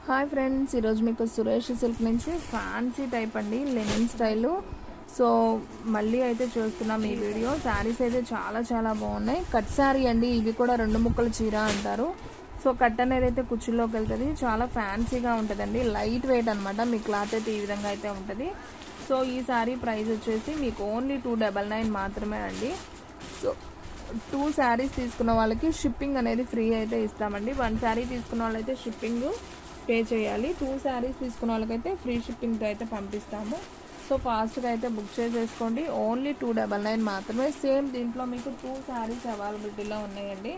Hi friends, ఈరోజు మీకు Suresh silk నుంచి ఫ్యాన్సీ టైప్ అండి, లెనిన్ స్టైలు. సో మళ్ళీ అయితే చూస్తున్నాం ఈ వీడియో. శారీస్ అయితే చాలా బాగున్నాయి. కట్ శారీ అండి, ఇవి కూడా 2 ముక్కల చీర అంటారు. సో కట్ అనేది అయితే కుచ్చుల్లోకి వెళ్తుంది. చాలా ఫ్యాన్సీగా ఉంటుందండి, లైట్ వెయిట్ అనమాట. మీ క్లాత్ అయితే ఈ విధంగా అయితే ఉంటుంది. సో ఈ శారీ ప్రైస్ వచ్చేసి మీకు ఓన్లీ 299 మాత్రమే అండి. సో 2 శారీస్ తీసుకున్న వాళ్ళకి షిప్పింగ్ అనేది ఫ్రీ అయితే ఇస్తామండి. 1 శారీ తీసుకున్న వాళ్ళైతే షిప్పింగ్ పే చేయాలి. 2 శారీస్ తీసుకున్న వాళ్ళకైతే ఫ్రీ షిప్పింగ్తో అయితే పంపిస్తాము. సో ఫాస్ట్గా అయితే బుక్ చేసేసుకోండి. ఓన్లీ 299 మాత్రమే. సేమ్ దీంట్లో మీకు 2 శారీస్ అవైలబిలిటీలో ఉన్నాయండి.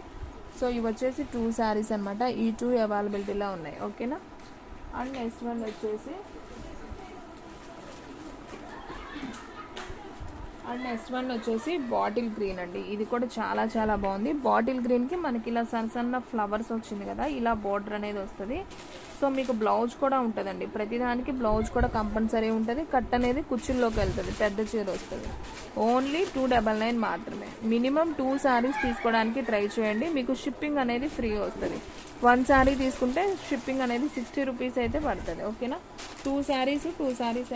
సో ఇవి వచ్చేసి 2 శారీస్ అనమాట. ఈ 2 అవైలబిలిటీలో ఉన్నాయి, ఓకేనా. అండ్ నెక్స్ట్ వన్ వచ్చేసి బాటిల్ గ్రీన్ అండి. ఇది కూడా చాలా బాగుంది. బాటిల్ గ్రీన్కి మనకి ఇలా సన్న ఫ్లవర్స్ వచ్చింది కదా, ఇలా బోర్డర్ అనేది వస్తుంది. సో మీకు బ్లౌజ్ కూడా ఉంటుందండి. ప్రతిదానికి బ్లౌజ్ కూడా కంపల్సరీ ఉంటుంది. కట్ అనేది కుచ్చుల్లోకి వెళ్తుంది, పెద్ద చీర వస్తుంది. ఓన్లీ 299 మాత్రమే. మినిమం 2 శారీస్ తీసుకోవడానికి ట్రై చేయండి. మీకు షిప్పింగ్ అనేది ఫ్రీ వస్తుంది. 1 శారీ తీసుకుంటే షిప్పింగ్ అనేది 60 రూపీస్ అయితే పడుతుంది, ఓకేనా. 2 శారీస్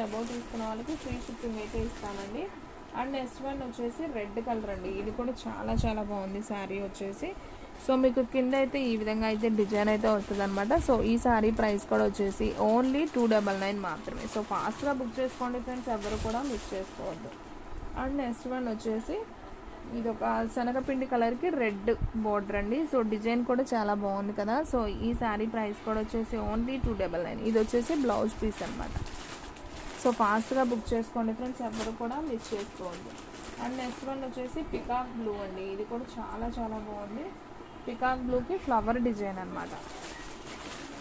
అబౌవ్ తీసుకున్న వాళ్ళకి ఫ్రీ షిప్పింగ్ అయితే ఇస్తామండి. అండ్ నెక్స్ట్ వన్ వచ్చేసి రెడ్ కలర్ అండి. ఇది కూడా చాలా బాగుంది శారీ వచ్చేసి. సో మీకు కింద అయితే ఈ విధంగా అయితే డిజైన్ అయితే వస్తుంది అనమాట. సో ఈ శారీ ప్రైస్ కూడా వచ్చేసి ఓన్లీ 299 మాత్రమే. సో ఫాస్ట్గా బుక్ చేసుకోండి ఫ్రెండ్స్, ఎవరు కూడా మిస్ చేసుకోవద్దు. అండ్ నెక్స్ట్ వన్ వచ్చేసి ఇది ఒక శనగపిండి కలర్కి రెడ్ బోర్డర్ అండి. సో డిజైన్ కూడా చాలా బాగుంది కదా. సో ఈ శారీ ప్రైస్ కూడా వచ్చేసి ఓన్లీ 299. ఇది వచ్చేసి బ్లౌజ్ పీస్ అనమాట. సో ఫాస్ట్గా బుక్ చేసుకోండి ఫ్రెండ్స్, ఎవరు కూడా మిస్ చేసుకోవద్దు. అండ్ నెక్స్ట్ వన్ వచ్చేసి పికాక్ బ్లూ అండి. ఇది కూడా చాలా బాగుంది. పికాక్ బ్లూకి ఫ్లవర్ డిజైన్ అనమాట.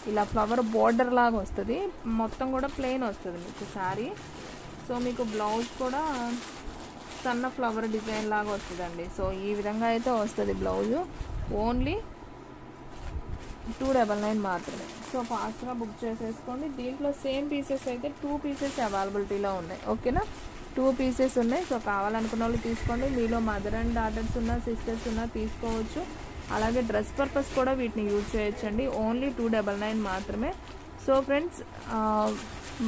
ఇలా ఫ్లవర్ బోర్డర్ లాగా వస్తుంది. మొత్తం కూడా ప్లెయిన్ వస్తుంది మీకు శారీ. సో మీకు బ్లౌజ్ కూడా సన్న ఫ్లవర్ డిజైన్ లాగా వస్తుందండి. సో ఈ విధంగా అయితే వస్తుంది బ్లౌజు. ఓన్లీ 299 మాత్రమే. సో ఫాస్ట్గా బుక్ చేసేసుకోండి. దీంట్లో సేమ్ పీసెస్ అయితే 2 పీసెస్ అవైలబిలిటీలో ఉన్నాయి, ఓకేనా. 2 పీసెస్ ఉన్నాయి. సో కావాలనుకున్న వాళ్ళు తీసుకోండి. మీలో మదర్ అండ్ డాటర్స్ ఉన్నా, సిస్టర్స్ ఉన్నా తీసుకోవచ్చు. అలాగే డ్రెస్ పర్పస్ కూడా వీటిని యూజ్ చేయొచ్చండి. ఓన్లీ 299 మాత్రమే. సో ఫ్రెండ్స్,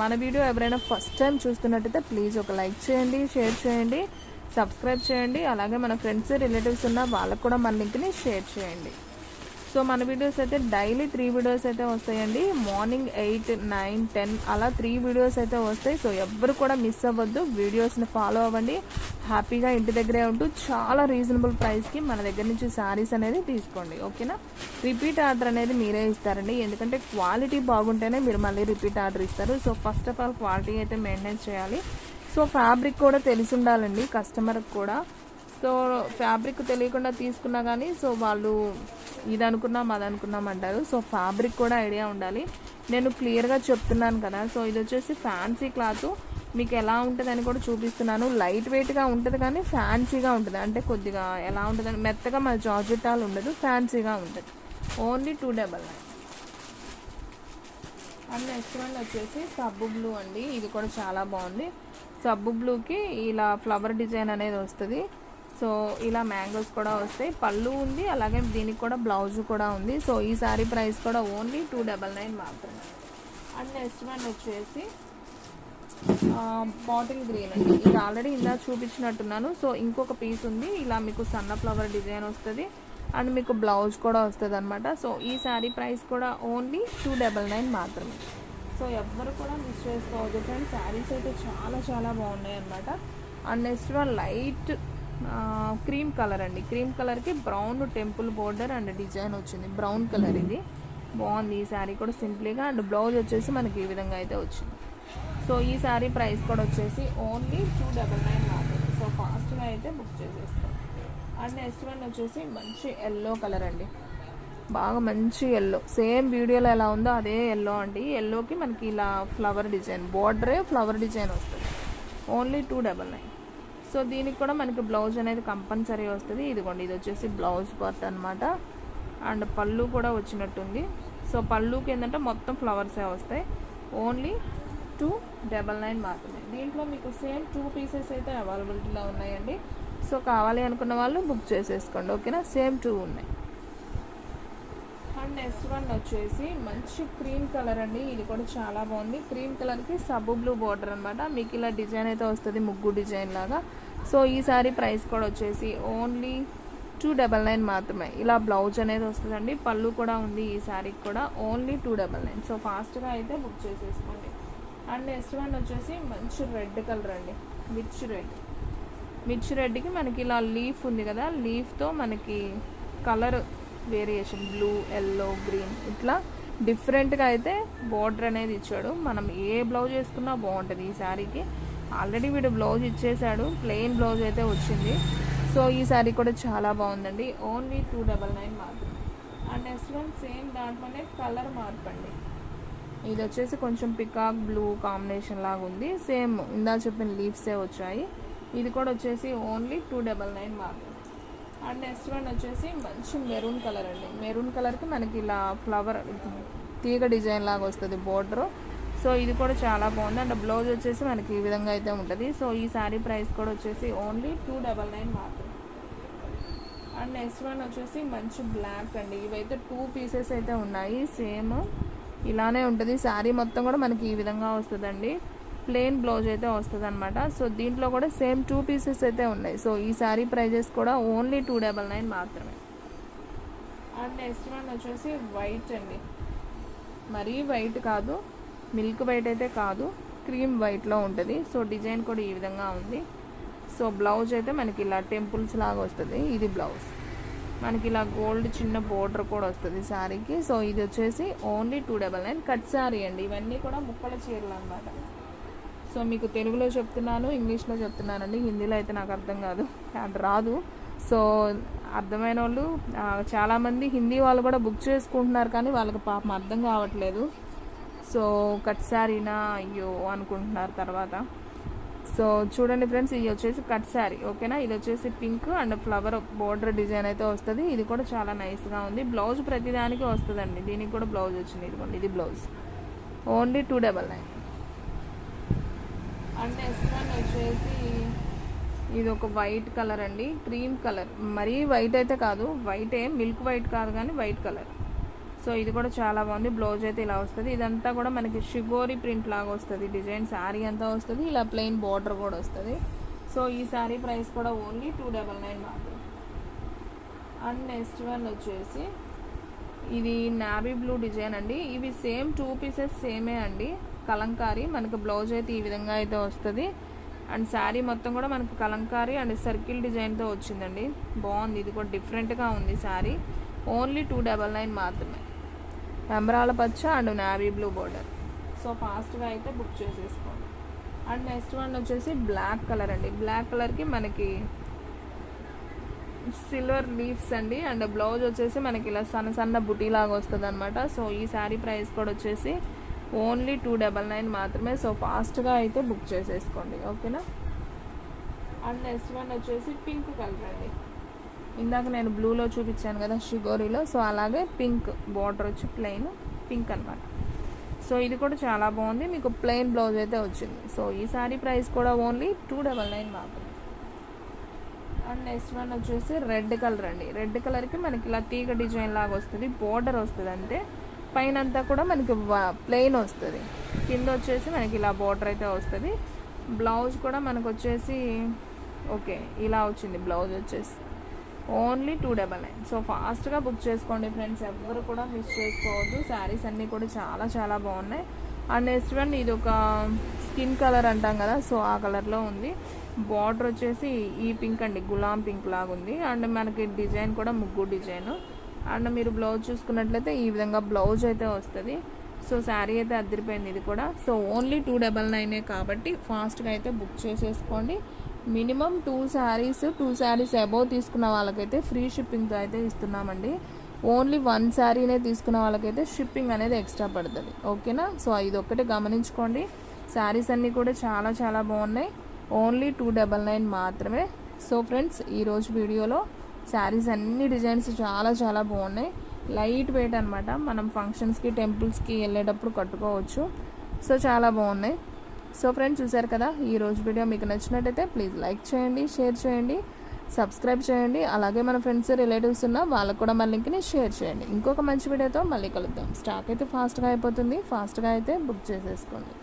మన వీడియో ఎవరైనా ఫస్ట్ టైం చూస్తున్నట్టయితే ప్లీజ్ ఒక లైక్ చేయండి, షేర్ చేయండి, సబ్స్క్రైబ్ చేయండి. అలాగే మన ఫ్రెండ్స్ రిలేటివ్స్ ఉన్న వాళ్ళకు కూడా మన లింక్ని షేర్ చేయండి. సో మన వీడియోస్ అయితే డైలీ 3 వీడియోస్ అయితే వస్తాయండి. మార్నింగ్ 8, 9, 10 అలా 3 వీడియోస్ అయితే వస్తాయి. సో ఎవ్వరు కూడా మిస్ అవ్వద్దు. వీడియోస్ని ఫాలో అవ్వండి. హ్యాపీగా ఇంటి దగ్గరే ఉంటూ చాలా రీజనబుల్ ప్రైస్కి మన దగ్గర నుంచి శారీస్ అనేది తీసుకోండి, ఓకేనా. రిపీట్ ఆర్డర్ అనేది మీరే ఇస్తారండి, ఎందుకంటే క్వాలిటీ బాగుంటేనే మీరు మళ్ళీ రిపీట్ ఆర్డర్ ఇస్తారు. So first of all quality అయితే మెయింటైన్ చేయాలి. సో ఫ్యాబ్రిక్ కూడా తెలిసి ఉండాలండి కస్టమర్కి కూడా. సో ఫ్యాబ్రిక్ తెలియకుండా తీసుకున్నా కానీ సో వాళ్ళు ఇది అనుకున్నాం అది అనుకున్నాం అంటారు. సో ఫ్యాబ్రిక్ కూడా ఐడియా ఉండాలి. నేను క్లియర్గా చెప్తున్నాను కదా. సో ఇది వచ్చేసి ఫ్యాన్సీ క్లాత్. మీకు ఎలా ఉంటుందని కూడా చూపిస్తున్నాను. లైట్ వెయిట్గా ఉంటుంది కానీ ఫ్యాన్సీగా ఉంటుంది. అంటే కొద్దిగా ఎలా ఉంటుందని మెత్తగా మన జార్జెట్టాలు ఉండదు, ఫ్యాన్సీగా ఉంటుంది. ఓన్లీ 299. అండ్ నెక్స్ట్ వన్ వచ్చేసి సబ్బు బ్లూ అండి. ఇది కూడా చాలా బాగుంది. సబ్బు బ్లూకి ఇలా ఫ్లవర్ డిజైన్ అనేది వస్తుంది. సో ఇలా మ్యాంగోస్ కూడా వస్తాయి. పళ్ళు ఉంది, అలాగే దీనికి కూడా బ్లౌజ్ కూడా ఉంది. సో ఈ శారీ ప్రైస్ కూడా ఓన్లీ 299 మాత్రమే. అండ్ నెక్స్ట్ వన్ వచ్చేసి బాటిల్ గ్రీన్ అండి. ఇది ఆల్రెడీ ఇలా చూపించినట్టున్నాను. సో ఇంకొక పీస్ ఉంది. ఇలా మీకు సన్న ఫ్లవర్ డిజైన్ వస్తుంది అండ్ మీకు బ్లౌజ్ కూడా వస్తుంది అనమాట. సో ఈ శారీ ప్రైస్ కూడా ఓన్లీ 299 మాత్రమే. సో ఎవ్వరు కూడా మిస్ చేసుకోవద్దు ఫ్రెండ్స్. శారీస్ అయితే చాలా బాగున్నాయి అనమాట. And next one light cream colour అండి. క్రీమ్ కలర్కి brown temple border and design వచ్చింది. బ్రౌన్ కలర్ ఇది బాగుంది. ఈ శారీ కూడా సింప్లీగా అండ్ బ్లౌజ్ వచ్చేసి మనకి ఈ విధంగా అయితే వచ్చింది. సో ఈ శారీ ప్రైస్ కూడా వచ్చేసి ఓన్లీ 299 మాత్రమే. సో ఫాస్ట్గా అయితే బుక్ చేసేస్తాం. అండ్ నెక్స్ట్ వన్ వచ్చేసి మంచి ఎల్లో కలర్ అండి. బాగా మంచి ఎల్లో, సేమ్ వీడియోలో ఎలా ఉందో అదే ఎల్లో అండి. ఎల్లోకి మనకి ఇలా ఫ్లవర్ డిజైన్ బోర్డరే ఫ్లవర్ డిజైన్ వస్తుంది. ఓన్లీ 299. సో దీనికి కూడా మనకి బ్లౌజ్ అనేది కంపల్సరీ వస్తుంది. ఇదిగోండి, ఇది వచ్చేసి బ్లౌజ్ పార్ట్ అనమాట. అండ్ పళ్ళు కూడా వచ్చినట్టుంది. సో పళ్ళుకి ఏంటంటే మొత్తం ఫ్లవర్సే వస్తాయి. ఓన్లీ 299 మాత్రమే. దీంట్లో మీకు సేమ్ 2 పీసెస్ అయితే అవైలబిలిటీలో ఉన్నాయండి. సో కావాలి అనుకున్న వాళ్ళు బుక్ చేసేసుకోండి, ఓకేనా. సేమ్ 2 ఉన్నాయి. అండ్ నెక్స్ట్ వన్ వచ్చేసి మంచి క్రీమ్ కలర్ అండి. ఇది కూడా చాలా బాగుంది. క్రీమ్ కలర్కి సబ్బు బ్లూ బార్డర్ అనమాట. మీకు ఇలా డిజైన్ అయితే వస్తుంది, ముగ్గు డిజైన్ లాగా. సో ఈ సారీ ప్రైస్ కూడా వచ్చేసి ఓన్లీ 299 మాత్రమే. ఇలా బ్లౌజ్ అనేది వస్తుందండి, పళ్ళు కూడా ఉంది ఈ శారీకి కూడా. ఓన్లీ 299. సో ఫాస్ట్గా అయితే బుక్ చేసేసుకోండి. అండ్ నెక్స్ట్ వన్ వచ్చేసి మంచి రెడ్ కలర్ అండి, మిర్చి రెడ్కి మనకి ఇలా లీఫ్ ఉంది కదా, లీఫ్తో మనకి colour variation blue, yellow, green ఇట్లా డిఫరెంట్గా అయితే బార్డర్ అనేది ఇచ్చాడు. మనం ఏ బ్లౌజ్ వేసుకున్నా బాగుంటుంది ఈ శారీకి. ఆల్రెడీ వీడు బ్లౌజ్ ఇచ్చేసాడు, ప్లెయిన్ బ్లౌజ్ అయితే వచ్చింది. సో ఈ శారీ కూడా చాలా బాగుందండి. ఓన్లీ 299 మాత్రమే. అండ్ నెక్స్ట్ వన్ సేమ్ దాంట్లోనే కలర్ మార్పండి. ఇది వచ్చేసి కొంచెం పికాక్ బ్లూ కాంబినేషన్ లాగా ఉంది. సేమ్ ఇందా చెప్పిన లీవ్సే వచ్చాయి. ఇది కూడా వచ్చేసి ఓన్లీ 299 మాత్రమే. అండ్ నెక్స్ట్ వన్ వచ్చేసి మంచి మెరూన్ కలర్ అండి. మెరూన్ కలర్కి మనకి ఇలా ఫ్లవర్ తీగ డిజైన్ లాగా వస్తుంది బోర్డర్. సో ఇది కూడా చాలా బాగుంది. అండ్ బ్లౌజ్ వచ్చేసి మనకి ఈ విధంగా అయితే ఉంటుంది. సో ఈ శారీ ప్రైస్ కూడా వచ్చేసి ఓన్లీ 299 మాత్రమే. అండ్ నెక్స్ట్ వన్ వచ్చేసి మంచి బ్లాక్ అండి. ఇవైతే 2 పీసెస్ అయితే ఉన్నాయి. సేమ్ ఇలానే ఉంటుంది శారీ మొత్తం కూడా మనకి ఈ విధంగా వస్తుందండి. ప్లెయిన్ బ్లౌజ్ అయితే వస్తుంది అనమాట. సో దీంట్లో కూడా సేమ్ 2 పీసెస్ అయితే ఉన్నాయి. సో ఈ శారీ ప్రైజెస్ కూడా ఓన్లీ 299 మాత్రమే. అండ్ నెక్స్ట్ వన్ వచ్చేసి వైట్ అండి. మరీ వైట్ కాదు, మిల్క్ వైట్ అయితే కాదు, క్రీమ్ వైట్లో ఉంటుంది. సో డిజైన్ కూడా ఈ విధంగా ఉంది. సో బ్లౌజ్ అయితే మనకి ఇలా టెంపుల్స్ లాగా వస్తుంది. ఇది బ్లౌజ్ మనకి ఇలా గోల్డ్ చిన్న బోర్డర్ కూడా వస్తుంది శారీకి. సో ఇది వచ్చేసి ఓన్లీ 299. కట్ శారీ అండి. ఇవన్నీ కూడా ముక్కల చీరలు అనమాట. సో మీకు తెలుగులో చెప్తున్నాను, ఇంగ్లీష్లో చెప్తున్నానండి. హిందీలో అయితే నాకు అర్థం కాదు, అది రాదు. సో అర్థమైన వాళ్ళు చాలామంది హిందీ వాళ్ళు కూడా బుక్ చేసుకుంటున్నారు, కానీ వాళ్ళకి పాపం అర్థం కావట్లేదు. సో కట్ శారీనా అయ్యో అనుకుంటున్నారు తర్వాత. సో చూడండి ఫ్రెండ్స్, ఇది వచ్చేసి కట్ శారీ, ఓకేనా. ఇది వచ్చేసి pink and flower border design అయితే వస్తుంది. ఇది కూడా చాలా నైస్గా ఉంది. బ్లౌజ్ ప్రతిదానికి వస్తుందండి. దీనికి కూడా బ్లౌజ్ వచ్చింది. ఇదిగోండి, ఇది blouse only 299. And next one వచ్చేసి ఇది ఒక వైట్ కలర్ అండి, క్రీమ్ కలర్. మరీ వైట్ అయితే కాదు, వైటే, మిల్క్ వైట్ కాదు కానీ వైట్ కలర్. సో ఇది కూడా చాలా బాగుంది. బ్లౌజ్ అయితే ఇలా వస్తుంది. ఇదంతా కూడా మనకి షిగోరి ప్రింట్ లాగా వస్తుంది డిజైన్. శారీ అంతా వస్తుంది, ఇలా ప్లెయిన్ బార్డర్ కూడా వస్తుంది. సో ఈ శారీ ప్రైస్ కూడా ఓన్లీ 299 మాత్రం. అండ్ నెక్స్ట్ వన్ వచ్చేసి ఇది నావీ బ్లూ డిజైన్ అండి. ఇవి సేమ్ 2 పీసెస్ సేమే అండి, కలంకారీ. మనకు బ్లౌజ్ అయితే ఈ విధంగా అయితే వస్తుంది. అండ్ శారీ మొత్తం కూడా మనకు కలంకారీ అండ్ సర్కిల్ డిజైన్తో వచ్చిందండి. బాగుంది, ఇది కూడా డిఫరెంట్గా ఉంది శారీ. ఓన్లీ 299 మాత్రమే. ఎమరాల్డ్ పచ్చ and navy blue border. So ఫాస్ట్గా అయితే బుక్ చేసేసుకోండి. అండ్ నెక్స్ట్ వన్ వచ్చేసి బ్లాక్ కలర్ అండి. బ్లాక్ కలర్కి మనకి సిల్వర్ లీవ్స్ అండి. అండ్ బ్లౌజ్ వచ్చేసి మనకి ఇలా సన్న సన్న బుటీ లాగా వస్తుంది అనమాట. సో ఈ శారీ ప్రైస్ కూడా వచ్చేసి ఓన్లీ 299 మాత్రమే. సో ఫాస్ట్గా అయితే బుక్ చేసేసుకోండి, ఓకేనా. అండ్ నెక్స్ట్ వన్ వచ్చేసి పింక్ కలర్ అండి. ఇందాక నేను బ్లూలో చూపించాను కదా షిగోరీలో, సో అలాగే పింక్ బార్డర్ వచ్చి ప్లెయిన్ పింక్ అనమాట. సో ఇది కూడా చాలా బాగుంది. మీకు ప్లెయిన్ బ్లౌజ్ అయితే వచ్చింది. సో ఈ శారీ ప్రైస్ కూడా ఓన్లీ 299 మాత్రమే. అండ్ నెక్స్ట్ వన్ వచ్చేసి రెడ్ కలర్ అండి. రెడ్ కలర్కి మనకి ఇలా తీగ డిజైన్ లాగా వస్తుంది, బోర్డర్ వస్తుంది అంతే. పైన అంతా కూడా మనకి ప్లెయిన్ వస్తుంది, కింద వచ్చేసి మనకి ఇలా బోర్డర్ అయితే వస్తుంది. బ్లౌజ్ కూడా మనకు వచ్చేసి ఓకే ఇలా వచ్చింది బ్లౌజ్ వచ్చేసి ఓన్లీ 299. సో ఫాస్ట్గా బుక్ చేసుకోండి ఫ్రెండ్స్, ఎవరు కూడా మిస్ చేసుకోవద్దు. శారీస్ అన్నీ కూడా చాలా చాలా బాగున్నాయి. అండ్ నెక్స్ట్ వన్ ఇది ఒక స్కిన్ కలర్ అంటాం కదా, సో ఆ కలర్లో ఉంది. బార్డర్ వచ్చేసి ఈ పింక్ అండి, గులాం పింక్ లాగా ఉంది. అండ్ మనకి డిజైన్ కూడా ముగ్గు డిజైన్. అండ్ మీరు బ్లౌజ్ చూసుకున్నట్లయితే ఈ విధంగా బ్లౌజ్ అయితే వస్తుంది. సో శారీ అయితే అదిరిపోయింది ఇది కూడా. సో ఓన్లీ 299 కాబట్టి ఫాస్ట్గా అయితే బుక్ చేసేసుకోండి. మినిమం 2 శారీస్ అబోవ్ తీసుకున్న వాళ్ళకైతే ఫ్రీ షిప్పింగ్తో అయితే ఇస్తున్నామండి. ఓన్లీ 1 శారీనే తీసుకున్న వాళ్ళకైతే షిప్పింగ్ అనేది ఎక్స్ట్రా పడుతుంది, ఓకేనా. సో ఇది ఒక్కటే గమనించుకోండి. శారీస్ అన్నీ కూడా చాలా చాలా బాగున్నాయి. ఓన్లీ 299 మాత్రమే. సో ఫ్రెండ్స్, ఈరోజు వీడియోలో శారీస్ అన్ని డిజైన్స్ చాలా చాలా బాగున్నాయి. లైట్ వెయిట్ అనమాట, మనం ఫంక్షన్స్కి టెంపుల్స్కి వెళ్ళేటప్పుడు కట్టుకోవచ్చు. సో చాలా బాగున్నాయి. సో ఫ్రెండ్స్, చూసారు కదా, ఈరోజు వీడియో మీకు నచ్చినట్టయితే ప్లీజ్ లైక్ చేయండి, షేర్ చేయండి, సబ్స్క్రైబ్ చేయండి. అలాగే మన ఫ్రెండ్స్ రిలేటివ్స్ ఉన్న వాళ్ళకు కూడా మన లింక్ని షేర్ చేయండి. ఇంకొక మంచి వీడియోతో మళ్ళీ కలుద్దాం. స్టాక్ అయితే ఫాస్ట్గా అయిపోతుంది. ఫాస్ట్గా అయితే బుక్ చేసేసుకోండి.